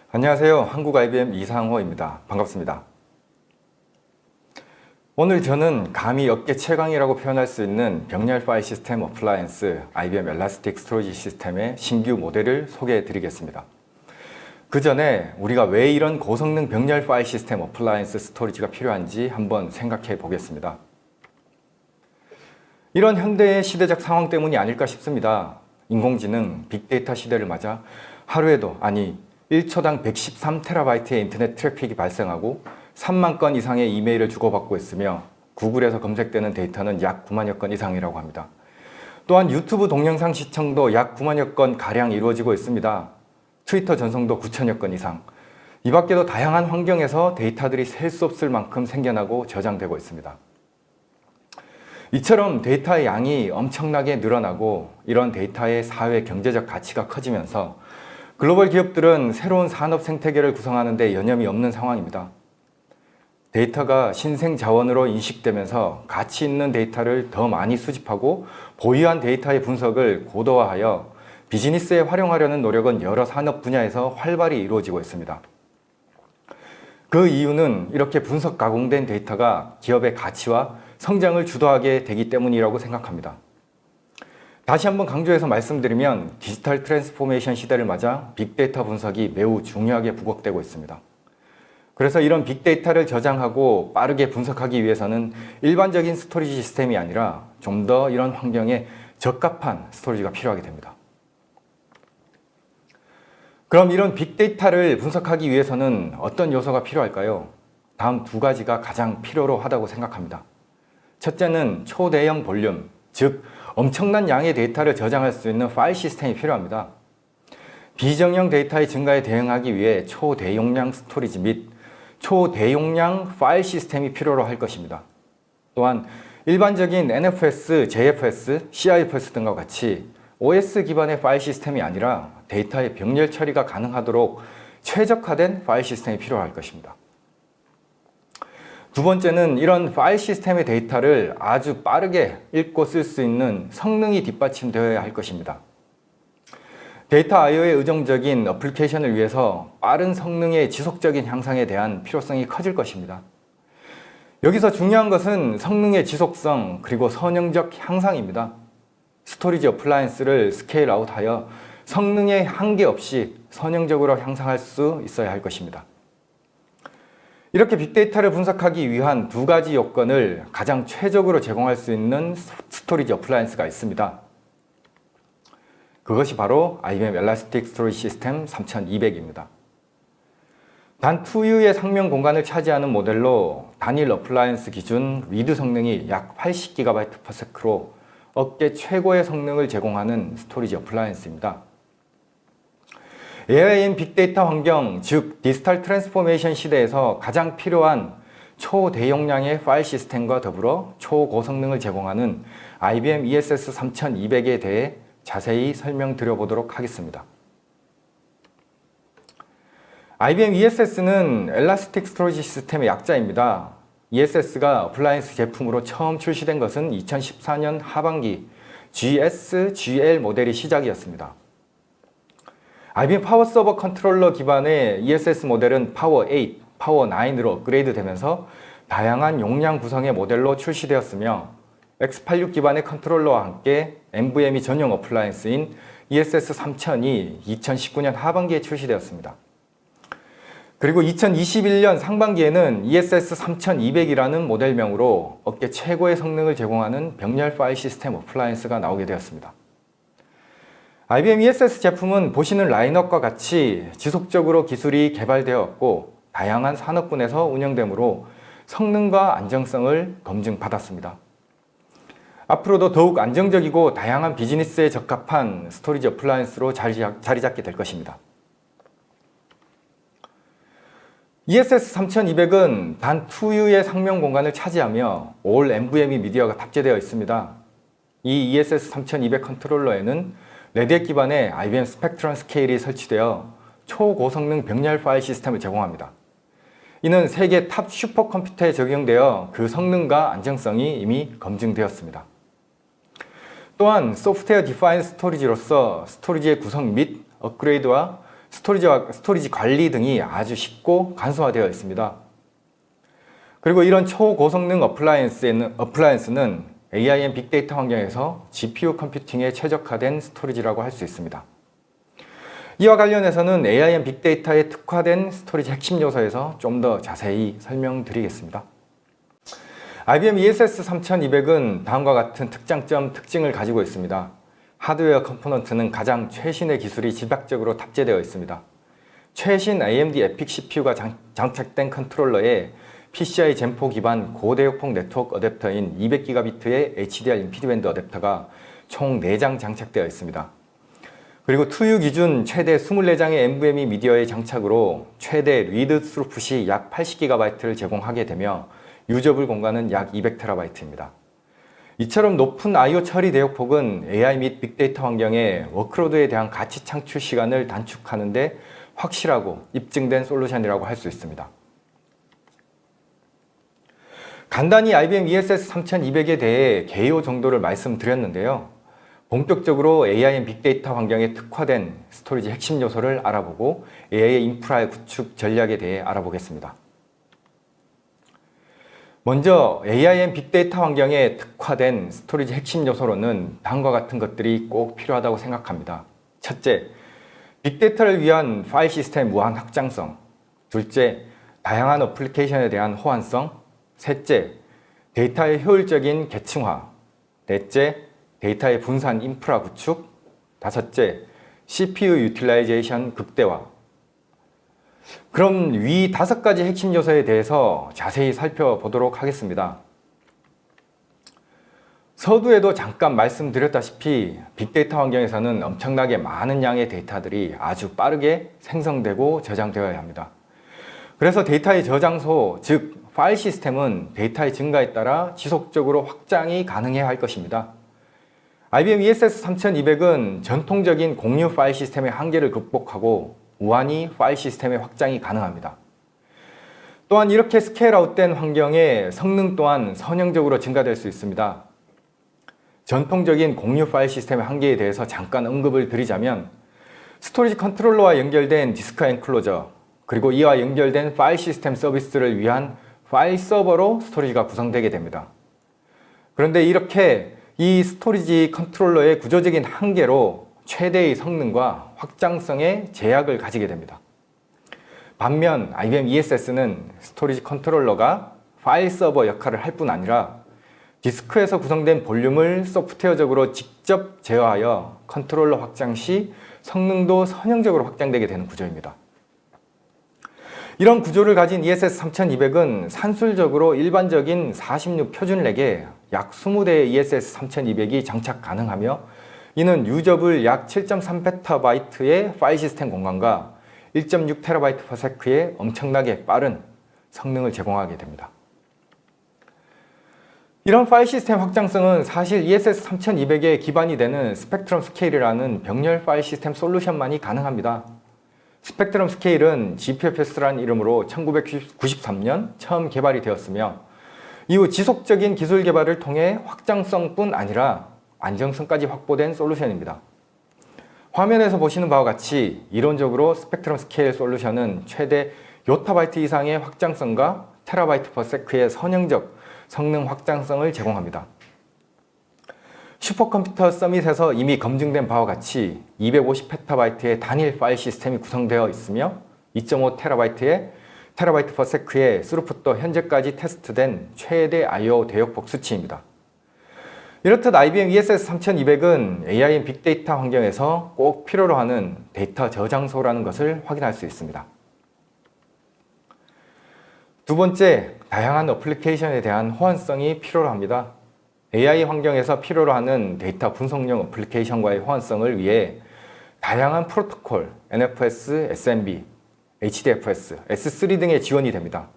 안녕하세요. 한국 IBM 이상호입니다. 반갑습니다. 오늘 저는 감히 업계 최강이라고 표현할 수 있는 병렬 파일 시스템 어플라이언스 IBM 엘라스틱 스토리지 시스템의 신규 모델을 소개해 드리겠습니다. 그 전에 우리가 왜 이런 고성능 병렬 파일 시스템 어플라이언스 스토리지가 필요한지 한번 생각해 보겠습니다. 이런 현대의 시대적 상황 때문이 아닐까 싶습니다. 인공지능, 빅데이터 시대를 맞아 하루에도 1초당 113TB의 인터넷 트래픽이 발생하고 3만 건 이상의 이메일을 주고받고 있으며 구글에서 검색되는 데이터는 약 9만여 건 이상이라고 합니다. 또한 유튜브 동영상 시청도 약 9만여 건 가량 이루어지고 있습니다. 트위터 전송도 9천여 건 이상. 이 밖에도 다양한 환경에서 데이터들이 셀 수 없을 만큼 생겨나고 저장되고 있습니다. 이처럼 데이터의 양이 엄청나게 늘어나고 이런 데이터의 사회 경제적 가치가 커지면서 글로벌 기업들은 새로운 산업 생태계를 구성하는 데 여념이 없는 상황입니다. 데이터가 신생 자원으로 인식되면서 가치 있는 데이터를 더 많이 수집하고 보유한 데이터의 분석을 고도화하여 비즈니스에 활용하려는 노력은 여러 산업 분야에서 활발히 이루어지고 있습니다. 그 이유는 이렇게 분석 가공된 데이터가 기업의 가치와 성장을 주도하게 되기 때문이라고 생각합니다. 다시 한번 강조해서 말씀드리면 디지털 트랜스포메이션 시대를 맞아 빅데이터 분석이 매우 중요하게 부각되고 있습니다. 그래서 이런 빅데이터를 저장하고 빠르게 분석하기 위해서는 일반적인 스토리지 시스템이 아니라 좀 더 이런 환경에 적합한 스토리지가 필요하게 됩니다. 그럼 이런 빅데이터를 분석하기 위해서는 어떤 요소가 필요할까요? 다음 두 가지가 가장 필요로 하다고 생각합니다. 첫째는 초대형 볼륨, 즉 엄청난 양의 데이터를 저장할 수 있는 파일 시스템이 필요합니다. 비정형 데이터의 증가에 대응하기 위해 초대용량 스토리지 및 초대용량 파일 시스템이 필요로 할 것입니다. 또한 일반적인 NFS, JFS, CIFS 등과 같이 OS 기반의 파일 시스템이 아니라 데이터의 병렬 처리가 가능하도록 최적화된 파일 시스템이 필요할 것입니다. 두 번째는 이런 파일 시스템의 데이터를 아주 빠르게 읽고 쓸 수 있는 성능이 뒷받침되어야 할 것입니다. 데이터 I/O에 의존적인 어플리케이션을 위해서 빠른 성능의 지속적인 향상에 대한 필요성이 커질 것입니다. 여기서 중요한 것은 성능의 지속성 그리고 선형적 향상입니다. 스토리지 어플라이언스를 스케일 아웃하여 성능의 한계 없이 선형적으로 향상할 수 있어야 할 것입니다. 이렇게 빅데이터를 분석하기 위한 두 가지 요건을 가장 최적으로 제공할 수 있는 스토리지 어플라이언스가 있습니다. 그것이 바로 IBM 엘라스틱 스토리지 시스템 3200입니다. 단 2U의 상명 공간을 차지하는 모델로 단일 어플라이언스 기준 리드 성능이 약 80GB/s로 업계 최고의 성능을 제공하는 스토리지 어플라이언스입니다. AI인 빅데이터 환경, 즉 디지털 트랜스포메이션 시대에서 가장 필요한 초대용량의 파일 시스템과 더불어 초고성능을 제공하는 IBM ESS 3200에 대해 자세히 설명드려보도록 하겠습니다. IBM ESS는 엘라스틱 스토리지 시스템의 약자입니다. ESS가 어플라이언스 제품으로 처음 출시된 것은 2014년 하반기 GS/GL 모델이 시작이었습니다. IBM 파워 서버 컨트롤러 기반의 ESS 모델은 파워 8, 파워 9으로 업그레이드 되면서 다양한 용량 구성의 모델로 출시되었으며 X86 기반의 컨트롤러와 함께 NVMe 전용 어플라이언스인 ESS 3000이 2019년 하반기에 출시되었습니다. 그리고 2021년 상반기에는 ESS 3200이라는 모델명으로 업계 최고의 성능을 제공하는 병렬 파일 시스템 어플라이언스가 나오게 되었습니다. IBM ESS 제품은 보시는 라인업과 같이 지속적으로 기술이 개발되었고 다양한 산업군에서 운영되므로 성능과 안정성을 검증받았습니다. 앞으로도 더욱 안정적이고 다양한 비즈니스에 적합한 스토리지 어플라이언스로 자리 잡게 될 것입니다. ESS 3200은 단 2U의 상명 공간을 차지하며 올 NVMe 미디어가 탑재되어 있습니다. 이 ESS 3200 컨트롤러에는 레드햇 기반의 IBM 스펙트럼 스케일이 설치되어 초고성능 병렬 파일 시스템을 제공합니다. 이는 세계 탑 슈퍼컴퓨터에 적용되어 그 성능과 안정성이 이미 검증되었습니다. 또한 소프트웨어 디파인 스토리지로서 스토리지의 구성 및 업그레이드와 스토리지 관리 등이 아주 쉽고 간소화되어 있습니다. 그리고 이런 초고성능 어플라이언스는 AIM 빅데이터 환경에서 GPU 컴퓨팅에 최적화된 스토리지라고 할 수 있습니다. 이와 관련해서는 AIM 빅데이터에 특화된 스토리지 핵심 요소에서 좀 더 자세히 설명드리겠습니다. IBM ESS 3200은 다음과 같은 특징을 가지고 있습니다. 하드웨어 컴포넌트는 가장 최신의 기술이 집약적으로 탑재되어 있습니다. 최신 AMD EPYC CPU가 장착된 컨트롤러에 PCI 젠4 기반 고대역폭 네트워크 어댑터인 200GB의 HDR 인피니밴드 어댑터가 총 4장 장착되어 있습니다. 그리고 투유 기준 최대 24장의 NVMe 미디어의 장착으로 최대 리드 스루풋이 약 80GB를 제공하게 되며 유저블 공간은 약 200TB입니다. 이처럼 높은 I/O 처리 대역폭은 AI 및 빅데이터 환경의 워크로드에 대한 가치 창출 시간을 단축하는 데 확실하고 입증된 솔루션이라고 할 수 있습니다. 간단히 IBM ESS 3200에 대해 개요 정도를 말씀드렸는데요. 본격적으로 AIM 빅데이터 환경에 특화된 스토리지 핵심 요소를 알아보고 AI 인프라의 구축 전략에 대해 알아보겠습니다. 먼저 AIM 빅데이터 환경에 특화된 스토리지 핵심 요소로는 다음과 같은 것들이 꼭 필요하다고 생각합니다. 첫째, 빅데이터를 위한 파일 시스템 무한 확장성. 둘째, 다양한 어플리케이션에 대한 호환성. 셋째, 데이터의 효율적인 계층화. 넷째, 데이터의 분산 인프라 구축. 다섯째, CPU 유틸라이제이션 극대화. 그럼 위 5가지 핵심 요소에 대해서 자세히 살펴보도록 하겠습니다. 서두에도 잠깐 말씀드렸다시피 빅데이터 환경에서는 엄청나게 많은 양의 데이터들이 아주 빠르게 생성되고 저장되어야 합니다. 그래서 데이터의 저장소, 즉 파일 시스템은 데이터의 증가에 따라 지속적으로 확장이 가능해야 할 것입니다. IBM ESS 3200은 전통적인 공유 파일 시스템의 한계를 극복하고 무한히 파일 시스템의 확장이 가능합니다. 또한 이렇게 스케일아웃된 환경에 성능 또한 선형적으로 증가될 수 있습니다. 전통적인 공유 파일 시스템의 한계에 대해서 잠깐 언급을 드리자면 스토리지 컨트롤러와 연결된 디스크 엔클로저, 그리고 이와 연결된 파일 시스템 서비스를 위한 파일 서버로 스토리지가 구성되게 됩니다. 그런데 이렇게 이 스토리지 컨트롤러의 구조적인 한계로 최대의 성능과 확장성에 제약을 가지게 됩니다. 반면 IBM ESS는 스토리지 컨트롤러가 파일 서버 역할을 할 뿐 아니라 디스크에서 구성된 볼륨을 소프트웨어적으로 직접 제어하여 컨트롤러 확장 시 성능도 선형적으로 확장되게 되는 구조입니다. 이런 구조를 가진 ESS 3200은 산술적으로 일반적인 46 표준 렉에 약 20대의 ESS 3200이 장착 가능하며 이는 유저블 약 7.3PB의 파일 시스템 공간과 1.6TB/s의 엄청나게 빠른 성능을 제공하게 됩니다. 이런 파일 시스템 확장성은 사실 ESS 3200에 기반이 되는 스펙트럼 스케일이라는 병렬 파일 시스템 솔루션만이 가능합니다. 스펙트럼 스케일은 GPFS라는 이름으로 1993년 처음 개발이 되었으며 이후 지속적인 기술 개발을 통해 확장성뿐 아니라 안정성까지 확보된 솔루션입니다. 화면에서 보시는 바와 같이 이론적으로 스펙트럼 스케일 솔루션은 최대 요타바이트 이상의 확장성과 테라바이트/s의 선형적 성능 확장성을 제공합니다. 슈퍼컴퓨터 서밋에서 이미 검증된 바와 같이 250PB의 단일 파일 시스템이 구성되어 있으며 2.5TB의 테라바이트/s의 스루풋도 현재까지 테스트된 최대 I/O 대역폭 수치입니다. 이렇듯 IBM ESS 3200은 AIM 빅데이터 환경에서 꼭 필요로 하는 데이터 저장소라는 것을 확인할 수 있습니다. 두 번째, 다양한 어플리케이션에 대한 호환성이 필요로 합니다. AI 환경에서 필요로 하는 데이터 분석용 어플리케이션과의 호환성을 위해 다양한 프로토콜, NFS, SMB, HDFS, S3 등의 지원이 됩니다.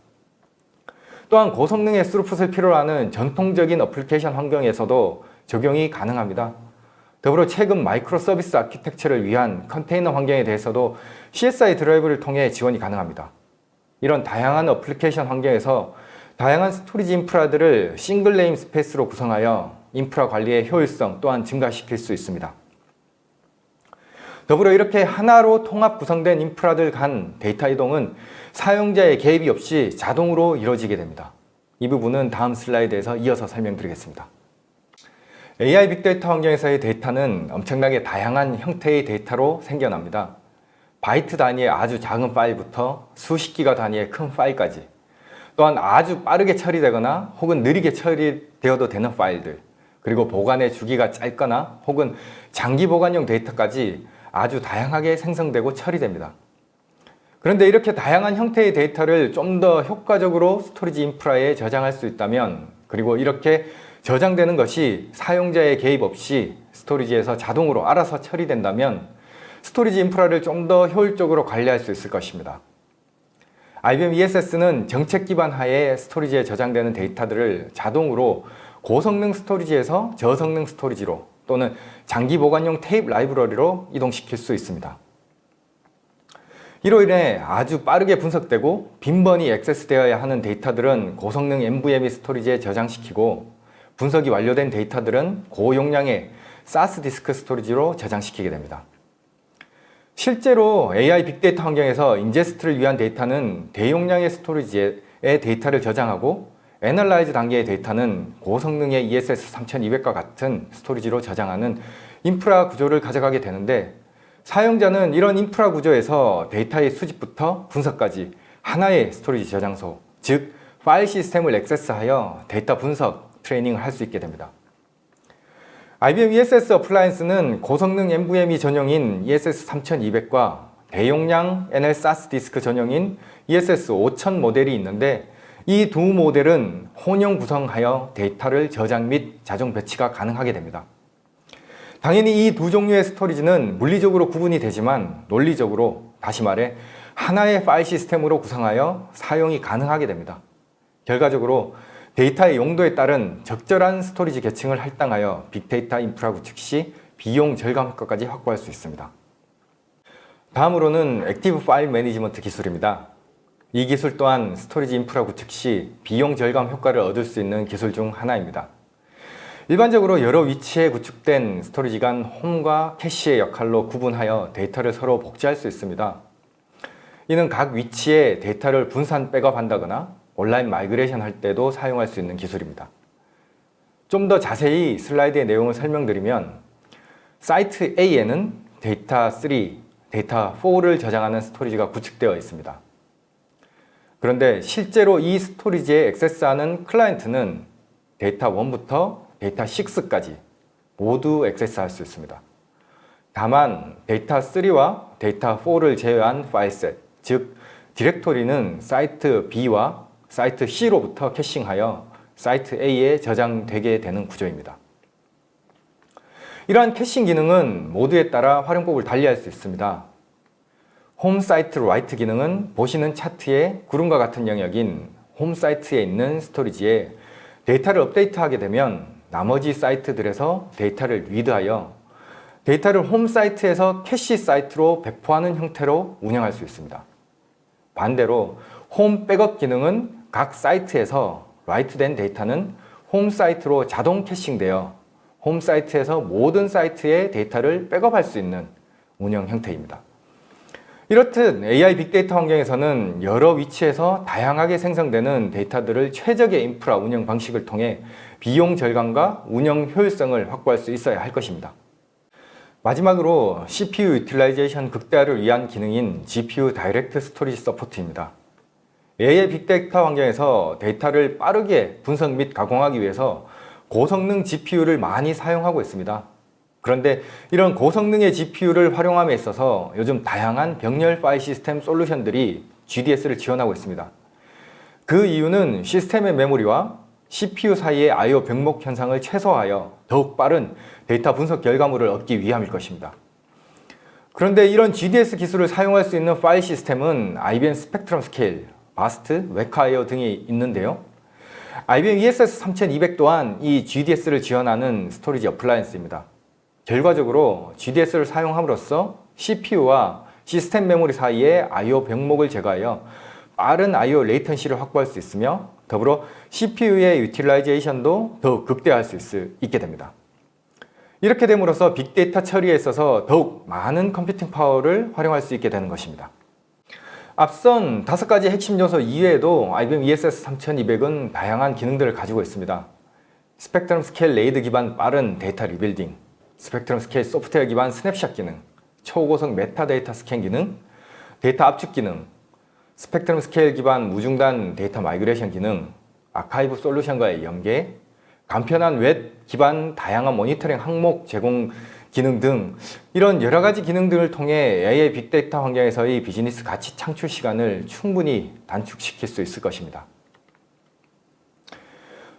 또한 고성능의 스루풋을 필요로 하는 전통적인 어플리케이션 환경에서도 적용이 가능합니다. 더불어 최근 마이크로 서비스 아키텍처를 위한 컨테이너 환경에 대해서도 CSI 드라이브를 통해 지원이 가능합니다. 이런 다양한 어플리케이션 환경에서 다양한 스토리지 인프라들을 싱글 네임 스페이스로 구성하여 인프라 관리의 효율성 또한 증가시킬 수 있습니다. 더불어 이렇게 하나로 통합 구성된 인프라들 간 데이터 이동은 사용자의 개입이 없이 자동으로 이루어지게 됩니다. 이 부분은 다음 슬라이드에서 이어서 설명드리겠습니다. AI 빅데이터 환경에서의 데이터는 엄청나게 다양한 형태의 데이터로 생겨납니다. 바이트 단위의 아주 작은 파일부터 수십 기가 단위의 큰 파일까지, 또한 아주 빠르게 처리되거나 혹은 느리게 처리되어도 되는 파일들, 그리고 보관의 주기가 짧거나 혹은 장기 보관용 데이터까지 아주 다양하게 생성되고 처리됩니다. 그런데 이렇게 다양한 형태의 데이터를 좀 더 효과적으로 스토리지 인프라에 저장할 수 있다면, 그리고 이렇게 저장되는 것이 사용자의 개입 없이 스토리지에서 자동으로 알아서 처리된다면 스토리지 인프라를 좀 더 효율적으로 관리할 수 있을 것입니다. IBM ESS는 정책 기반 하에 스토리지에 저장되는 데이터들을 자동으로 고성능 스토리지에서 저성능 스토리지로 또는 장기 보관용 테이프 라이브러리로 이동시킬 수 있습니다. 이로 인해 아주 빠르게 분석되고 빈번히 액세스되어야 하는 데이터들은 고성능 NVMe 스토리지에 저장시키고, 분석이 완료된 데이터들은 고용량의 SAS 디스크 스토리지로 저장시키게 됩니다. 실제로 AI 빅데이터 환경에서 인제스트를 위한 데이터는 대용량의 스토리지에 데이터를 저장하고, 애널라이즈 단계의 데이터는 고성능의 ESS 3200과 같은 스토리지로 저장하는 인프라 구조를 가져가게 되는데, 사용자는 이런 인프라 구조에서 데이터의 수집부터 분석까지 하나의 스토리지 저장소, 즉 파일 시스템을 액세스하여 데이터 분석, 트레이닝을 할 수 있게 됩니다. IBM ESS 어플라이언스는 고성능 NVMe 전용인 ESS 3200과 대용량 NL SAS 디스크 전용인 ESS 5000 모델이 있는데, 이 두 모델은 혼용 구성하여 데이터를 저장 및 자동 배치가 가능하게 됩니다. 당연히 이 두 종류의 스토리지는 물리적으로 구분이 되지만 논리적으로, 다시 말해 하나의 파일 시스템으로 구성하여 사용이 가능하게 됩니다. 결과적으로 데이터의 용도에 따른 적절한 스토리지 계층을 할당하여 빅데이터 인프라 구축 시 비용 절감 효과까지 확보할 수 있습니다. 다음으로는 액티브 파일 매니지먼트 기술입니다. 이 기술 또한 스토리지 인프라 구축 시 비용 절감 효과를 얻을 수 있는 기술 중 하나입니다. 일반적으로 여러 위치에 구축된 스토리지 간 홈과 캐시의 역할로 구분하여 데이터를 서로 복제할 수 있습니다. 이는 각 위치에 데이터를 분산 백업한다거나 온라인 마이그레이션 할 때도 사용할 수 있는 기술입니다. 좀 더 자세히 슬라이드의 내용을 설명드리면, 사이트 A에는 데이터 3, 데이터 4를 저장하는 스토리지가 구축되어 있습니다. 그런데 실제로 이 스토리지에 액세스하는 클라이언트는 데이터 1부터 데이터 6까지 모두 액세스할 수 있습니다. 다만 데이터 3와 데이터 4를 제외한 파일셋, 즉 디렉토리는 사이트 B와 사이트 C로부터 캐싱하여 사이트 A에 저장되게 되는 구조입니다. 이러한 캐싱 기능은 모드에 따라 활용법을 달리할 수 있습니다. 홈 사이트 라이트 기능은 보시는 차트의 구름과 같은 영역인 홈 사이트에 있는 스토리지에 데이터를 업데이트하게 되면 나머지 사이트들에서 데이터를 리드하여 데이터를 홈 사이트에서 캐시 사이트로 배포하는 형태로 운영할 수 있습니다. 반대로 홈 백업 기능은 각 사이트에서 라이트된 데이터는 홈 사이트로 자동 캐싱되어 홈 사이트에서 모든 사이트의 데이터를 백업할 수 있는 운영 형태입니다. 이렇듯 AI 빅데이터 환경에서는 여러 위치에서 다양하게 생성되는 데이터들을 최적의 인프라 운영 방식을 통해 비용 절감과 운영 효율성을 확보할 수 있어야 할 것입니다. 마지막으로 CPU 유틸라이제이션 극대화를 위한 기능인 GPU 다이렉트 스토리지 서포트입니다. AI 빅데이터 환경에서 데이터를 빠르게 분석 및 가공하기 위해서 고성능 GPU를 많이 사용하고 있습니다. 그런데 이런 고성능의 GPU를 활용함에 있어서 요즘 다양한 병렬 파일 시스템 솔루션들이 GDS를 지원하고 있습니다. 그 이유는 시스템의 메모리와 CPU 사이의 I/O 병목 현상을 최소화하여 더욱 빠른 데이터 분석 결과물을 얻기 위함일 것입니다. 그런데 이런 GDS 기술을 사용할 수 있는 파일 시스템은 IBM 스펙트럼 스케일, 바스트, 웨카이어 등이 있는데요. IBM ESS 3200 또한 이 GDS를 지원하는 스토리지 어플라이언스입니다. 결과적으로 GDS를 사용함으로써 CPU와 시스템 메모리 사이의 I/O 병목을 제거하여 빠른 I/O 레이턴시를 확보할 수 있으며, 더불어 CPU의 유틸라이제이션도 더욱 극대화할 수 있게 됩니다. 이렇게 됨으로써 빅데이터 처리에 있어서 더욱 많은 컴퓨팅 파워를 활용할 수 있게 되는 것입니다. 앞선 5가지 핵심 요소 이외에도 IBM ESS 3200은 다양한 기능들을 가지고 있습니다. 스펙트럼 스케일 레이드 기반 빠른 데이터 리빌딩, 스펙트럼 스케일 소프트웨어 기반 스냅샷 기능, 초고속 메타데이터 스캔 기능, 데이터 압축 기능, 스펙트럼 스케일 기반 무중단 데이터 마이그레이션 기능, 아카이브 솔루션과의 연계, 간편한 웹 기반 다양한 모니터링 항목 제공 기능 등 이런 여러 가지 기능들을 통해 AI 빅데이터 환경에서의 비즈니스 가치 창출 시간을 충분히 단축시킬 수 있을 것입니다.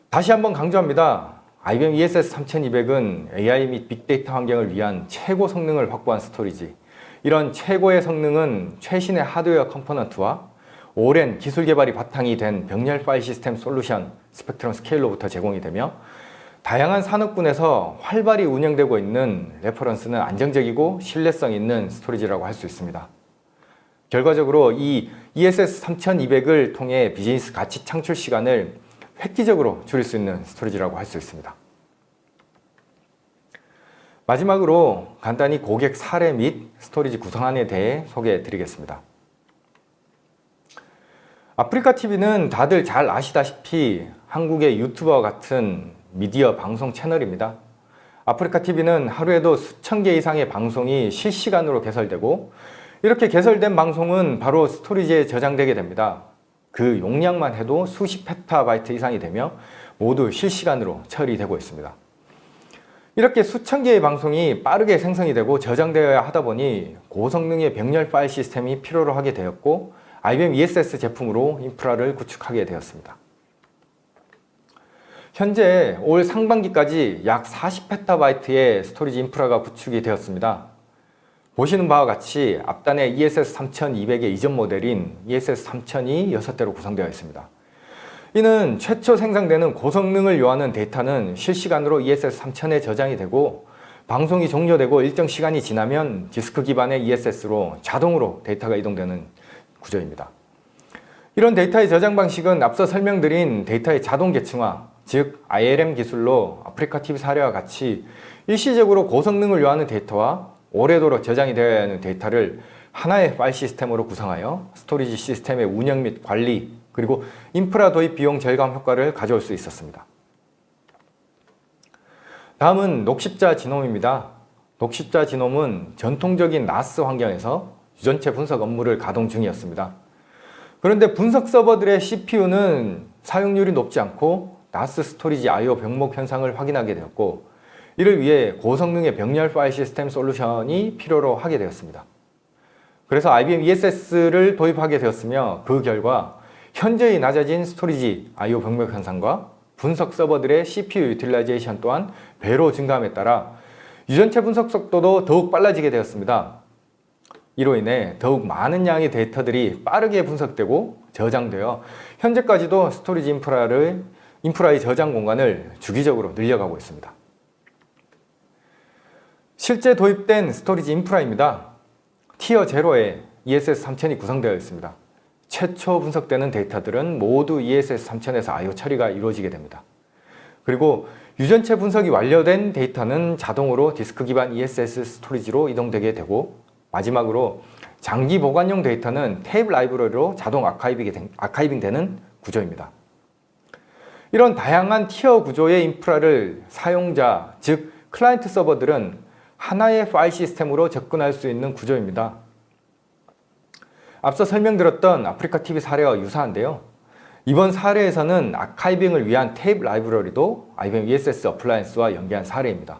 다시 한번 강조합니다. IBM ESS 3200은 AI 및 빅데이터 환경을 위한 최고 성능을 확보한 스토리지. 이런 최고의 성능은 최신의 하드웨어 컴포넌트와 오랜 기술 개발이 바탕이 된 병렬 파일 시스템 솔루션 스펙트럼 스케일로부터 제공이 되며 다양한 산업군에서 활발히 운영되고 있는 레퍼런스는 안정적이고 신뢰성 있는 스토리지라고 할 수 있습니다. 결과적으로 이 ESS 3200을 통해 비즈니스 가치 창출 시간을 획기적으로 줄일 수 있는 스토리지라고 할 수 있습니다. 마지막으로 간단히 고객 사례 및 스토리지 구성안에 대해 소개해 드리겠습니다. 아프리카TV는 다들 잘 아시다시피 한국의 유튜버와 같은 미디어 방송 채널입니다. 아프리카TV는 하루에도 수천 개 이상의 방송이 실시간으로 개설되고 이렇게 개설된 방송은 바로 스토리지에 저장되게 됩니다. 그 용량만 해도 수십 페타바이트 이상이 되며 모두 실시간으로 처리되고 있습니다. 이렇게 수천 개의 방송이 빠르게 생성이 되고 저장되어야 하다 보니 고성능의 병렬 파일 시스템이 필요로 하게 되었고 IBM ESS 제품으로 인프라를 구축하게 되었습니다. 현재 올 상반기까지 약 40페타바이트의 스토리지 인프라가 구축이 되었습니다. 보시는 바와 같이 앞단의 ESS 3200의 이전 모델인 ESS 3000이 6대로 구성되어 있습니다. 이는 최초 생성되는 고성능을 요하는 데이터는 실시간으로 ESS 3000에 저장이 되고 방송이 종료되고 일정 시간이 지나면 디스크 기반의 ESS로 자동으로 데이터가 이동되는 구조입니다. 이런 데이터의 저장 방식은 앞서 설명드린 데이터의 자동 계층화, 즉 ILM 기술로 아프리카TV 사례와 같이 일시적으로 고성능을 요하는 데이터와 오래도록 저장이 되어야 하는 데이터를 하나의 파일 시스템으로 구성하여 스토리지 시스템의 운영 및 관리 그리고 인프라 도입 비용 절감 효과를 가져올 수 있었습니다. 다음은 녹십자 지놈입니다. 녹십자 지놈은 전통적인 NAS 환경에서 유전체 분석 업무를 가동 중이었습니다. 그런데 분석 서버들의 CPU는 사용률이 높지 않고 NAS 스토리지 I/O 병목 현상을 확인하게 되었고 이를 위해 고성능의 병렬 파일 시스템 솔루션이 필요로 하게 되었습니다. 그래서 IBM ESS를 도입하게 되었으며 그 결과 현저히 낮아진 스토리지 I/O 병목 현상과 분석 서버들의 CPU 유틸라이제이션 또한 배로 증가함에 따라 유전체 분석 속도도 더욱 빨라지게 되었습니다. 이로 인해 더욱 많은 양의 데이터들이 빠르게 분석되고 저장되어 현재까지도 스토리지 인프라의 저장 공간을 주기적으로 늘려가고 있습니다. 실제 도입된 스토리지 인프라입니다. 티어 0에 ESS 3000이 구성되어 있습니다. 최초 분석되는 데이터들은 모두 ESS 3000에서 I/O 처리가 이루어지게 됩니다. 그리고 유전체 분석이 완료된 데이터는 자동으로 디스크 기반 ESS 스토리지로 이동되게 되고 마지막으로 장기 보관용 데이터는 테이블 라이브러리로 자동 아카이빙 되는 구조입니다. 이런 다양한 티어 구조의 인프라를 사용자, 즉 클라이언트 서버들은 하나의 파일 시스템으로 접근할 수 있는 구조입니다. 앞서 설명드렸던 아프리카TV 사례와 유사한데요. 이번 사례에서는 아카이빙을 위한 테이블 라이브러리도 IBM ESS 어플라이언스와 연계한 사례입니다.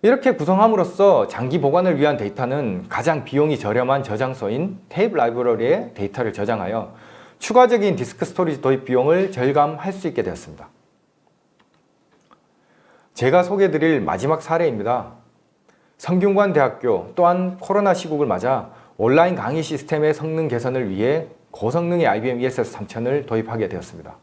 이렇게 구성함으로써 장기 보관을 위한 데이터는 가장 비용이 저렴한 저장소인 테이블 라이브러리에 데이터를 저장하여 추가적인 디스크 스토리지 도입 비용을 절감할 수 있게 되었습니다. 제가 소개해드릴 마지막 사례입니다. 성균관대학교 또한 코로나 시국을 맞아 온라인 강의 시스템의 성능 개선을 위해 고성능의 IBM ESS 3000을 도입하게 되었습니다.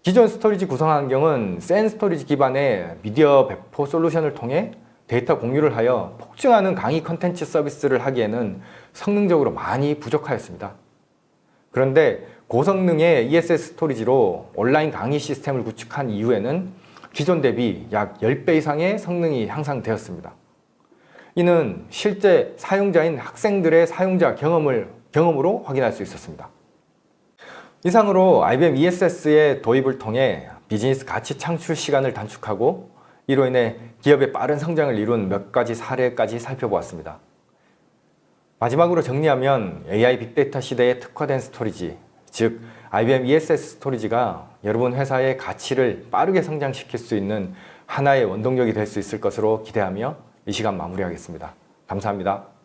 기존 스토리지 구성 환경은 센 스토리지 기반의 미디어 배포 솔루션을 통해 데이터 공유를 하여 폭증하는 강의 컨텐츠 서비스를 하기에는 성능적으로 많이 부족하였습니다. 그런데 고성능의 ESS 스토리지로 온라인 강의 시스템을 구축한 이후에는 기존 대비 약 10배 이상의 성능이 향상되었습니다. 이는 실제 사용자인 학생들의 사용자 경험으로 확인할 수 있었습니다. 이상으로 IBM ESS의 도입을 통해 비즈니스 가치 창출 시간을 단축하고 이로 인해 기업의 빠른 성장을 이룬 몇 가지 사례까지 살펴보았습니다. 마지막으로 정리하면 AI 빅데이터 시대에 특화된 스토리지, 즉 IBM ESS 스토리지가 여러분 회사의 가치를 빠르게 성장시킬 수 있는 하나의 원동력이 될 수 있을 것으로 기대하며 이 시간 마무리하겠습니다. 감사합니다.